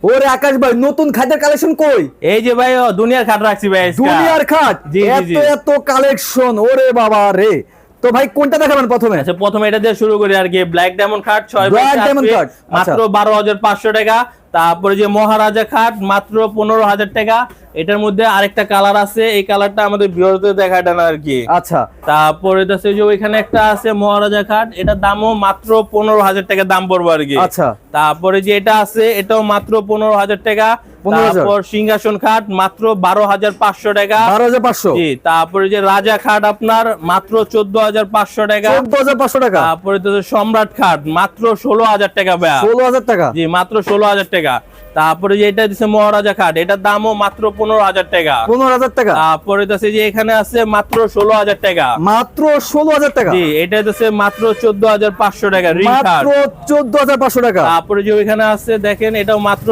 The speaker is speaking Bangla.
ওরে আকাশ ভাই, নতুন খাটের কালেকশন কই? এই যে ভাই দুনিয়ার খাট রাখছি ভাই আজকে। দুনিয়ার খাট, জি, জি, জি। এত এত কালেকশন, ওরে বাবা রে। তো ভাই কোনটা দেখাবেন প্রথমে? আচ্ছা প্রথমে এটা দিয়ে শুরু করি আর কি। ব্ল্যাক ডায়মন্ড খাট 6 বাই Black 7 diamond ফিট, খাট, মাত্র 12,500 টাকা। তারপরে যে মহারাজা খাট মাত্র 15,000 টাকা। এটার মধ্যে আরেকটা কালার আছে, এই কালারটা আমাদের ভিউয়ারদের দেখাটা না আর কি। আচ্ছা, তারপরে আছে যে ওইখানে একটা আছে মহারাজা খাট, এটার দামও মাত্র 15,000 টাকা দাম পড়বে আর কি। আচ্ছা। তারপরে যে এটা আছে এটাও মাত্র 15,000 টাকা। 15,000 তারপর সিংহাসন খাট মাত্র 12,500 টাকা। 12,500, জি, তারপরে যে রাজা খাট আপনার মাত্র 14,500 টাকা। 14,500 টাকা, তারপরে তো সম্রাট খাট মাত্র 16,000 টাকা ভাইয়া। 16,000 টাকা। জি, মাত্র 16,000 টাকা। তারপরে যে এটা দিচ্ছে মহারাজা খাট, এটার দামও মাত্র 15,000 টাকা। 15,000 টাকা, তারপরে আছে যে এখানে আছে মাত্র 16,000 টাকা। মাত্র 16,000 টাকা। জি, এটা দিচ্ছে মাত্র 14,500 টাকা রিং খাট। মাত্র 14,500 টাকা। তারপরে যে ওইখানে আছে দেখেন, এটাও মাত্র